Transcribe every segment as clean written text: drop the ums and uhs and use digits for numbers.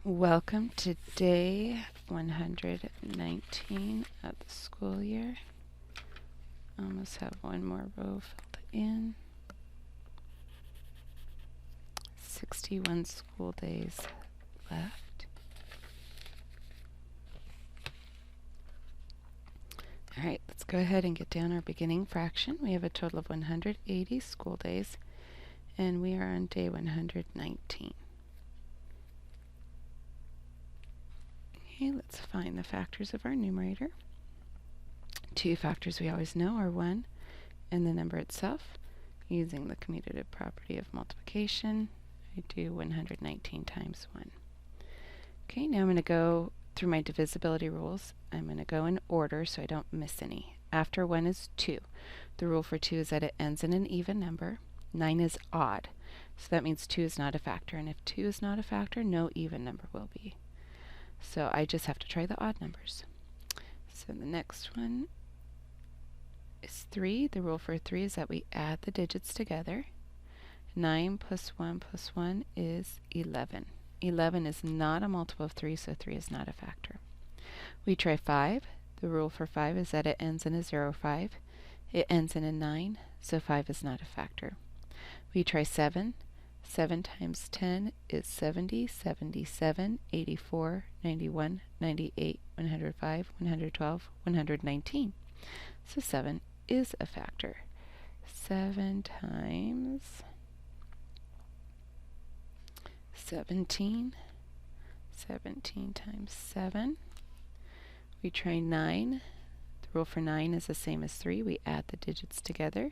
Welcome to day 119 of the school year. Almost have one more row filled in. 61 school days left. All right, let's go ahead and get down our beginning fraction. We have a total of 180 school days, and we are on day 119. Okay, let's find the factors of our numerator. Two factors we always know are 1 and the number itself. Using the commutative property of multiplication, I do 119 times 1. Okay, now I'm going to go through my divisibility rules. I'm going to go in order so I don't miss any. After 1 is 2. The rule for 2 is that it ends in an even number. 9 is odd, so that means 2 is not a factor. And if 2 is not a factor, no even number will be. So I just have to try the odd numbers. So the next one is 3. The rule for 3 is that we add the digits together. 9 plus 1 is 11. 11 is not a multiple of 3, so 3 is not a factor. We try 5. The rule for 5 is that it ends in a 0, 5. It ends in a 9, so 5 is not a factor. We try 7. 7 times 10 is 70, 77, 84, 91, 98, 105, 112, 119. So 7 is a factor. 7 times 17. 17 times 7. We try 9. The rule for 9 is the same as 3. We add the digits together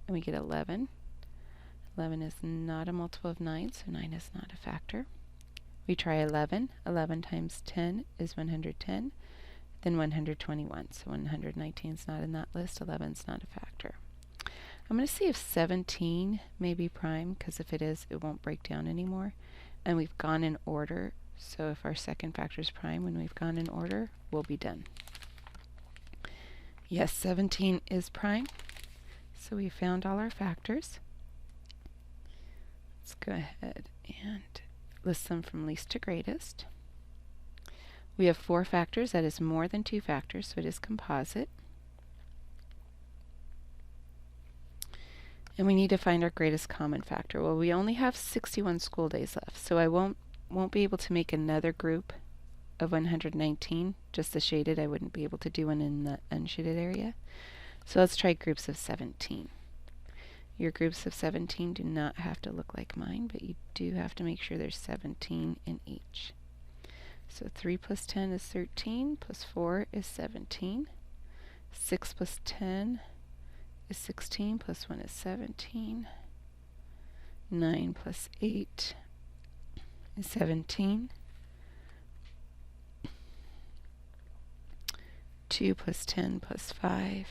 and we get 11. 11 is not a multiple of 9, so 9 is not a factor. We try 11. 11 times 10 is 110, then 121. So 119 is not in that list. 11 is not a factor. I'm going to see if 17 may be prime, because if it is, it won't break down anymore. And we've gone in order, so if our second factor is prime when we've gone in order, we'll be done. Yes, 17 is prime. So we found all our factors. Let's go ahead and list them from least to greatest. We have 4 factors. That is more than 2 factors, so it is composite. And we need to find our greatest common factor. Well, we only have 61 school days left, so I won't be able to make another group of 119, just the shaded. I wouldn't be able to do one in the unshaded area. So let's try groups of 17. Your groups of 17 do not have to look like mine, but you do have to make sure there's 17 in each. So 3 plus 10 is 13, plus 4 is 17. 6 plus 10 is 16, plus 1 is 17. 9 plus 8 is 17. 2 plus 10 plus 5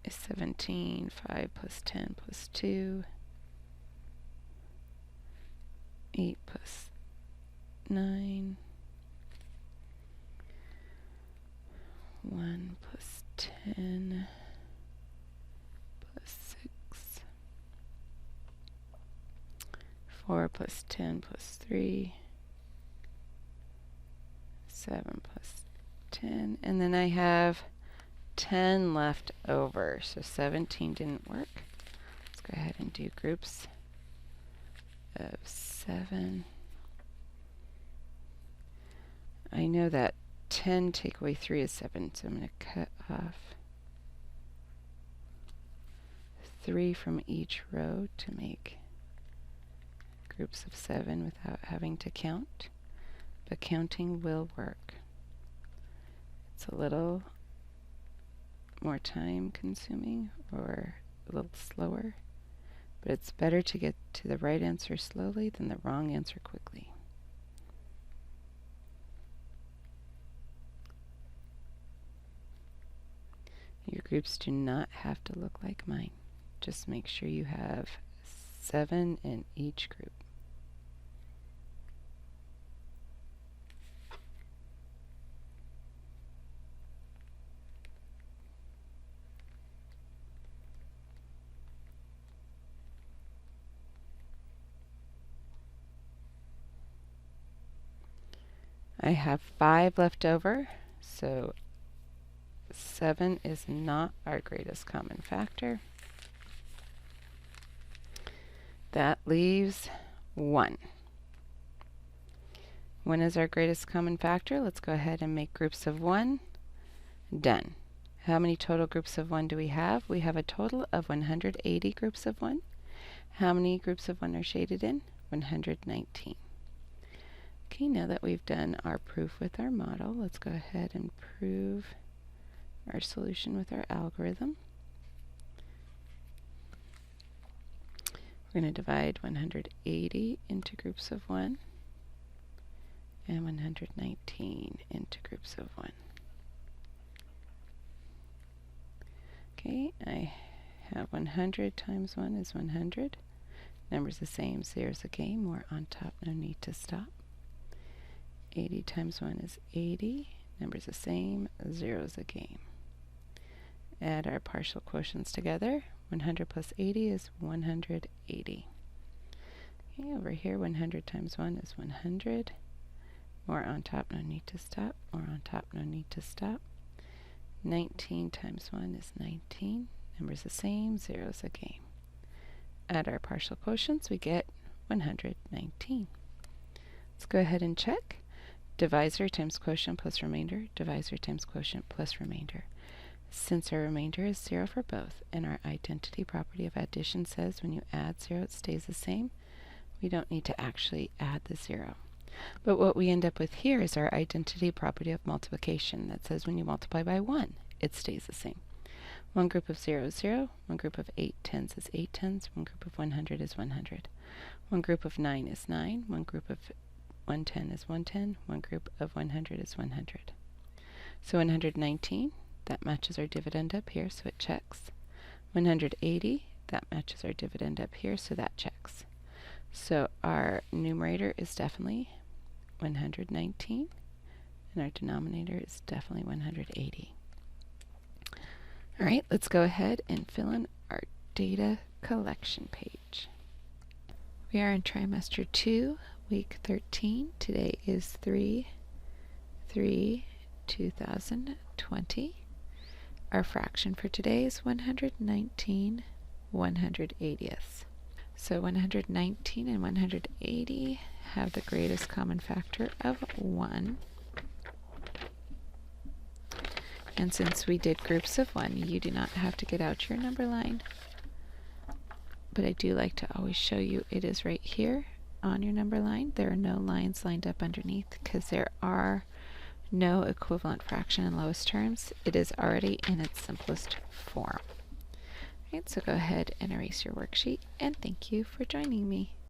is 17. 5 plus 10 plus 2. 8 plus 9. 1 plus 10 plus 6. 4 plus 10 plus 3. 7 plus 10. And then I have 10 left over, so 17 didn't work. Let's go ahead and do groups of 7. I know that 10 take away 3 is 7, so I'm going to cut off 3 from each row to make groups of 7 without having to count. But counting will work. It's a little more time consuming or a little slower, but it's better to get to the right answer slowly than the wrong answer quickly. Your groups do not have to look like mine. Just make sure you have 7 in each group. I have 5 left over, so 7 is not our greatest common factor. That leaves 1. 1 is our greatest common factor. Let's go ahead and make groups of 1. Done. How many total groups of 1 do we have? We have a total of 180 groups of 1. How many groups of 1 are shaded in? 119. Okay, now that we've done our proof with our model, let's go ahead and prove our solution with our algorithm. We're going to divide 180 into groups of 1 and 119 into groups of 1. Okay, I have 100 times 1 is 100. Numbers the same, zeros a game. More on top, no need to stop. 80 times 1 is 80. Numbers the same, zeros a game. Add our partial quotients together. 100 plus 80 is 180. Okay, over here, 100 times 1 is 100. More on top, no need to stop. More on top, no need to stop. 19 times 1 is 19. Numbers the same, zeros a game. Add our partial quotients, we get 119. Let's go ahead and check. Divisor times quotient plus remainder, divisor times quotient plus remainder. Since our remainder is 0 for both, and our identity property of addition says when you add 0 it stays the same, we don't need to actually add the 0. But what we end up with here is our identity property of multiplication that says when you multiply by 1, it stays the same. One group of 0 is 0, one group of 8 tens is 8 tens, one group of 100 is 100. One group of 9 is 9, one group of 110 is 110, one group of 100 is 100. So 119, that matches our dividend up here, so it checks. 180, that matches our dividend up here, so that checks. So our numerator is definitely 119, and our denominator is definitely 180. All right, let's go ahead and fill in our data collection page. We are in trimester 2, week 13. Today is 3/3/2020. Our fraction for today is 119/180ths. So 119 and 180 have the greatest common factor of 1. And since we did groups of 1, you do not have to get out your number line. But I do like to always show you it is right here on your number line. There are no lines lined up underneath because there are no equivalent fraction in lowest terms. It is already in its simplest form. Right, so go ahead and erase your worksheet, and thank you for joining me.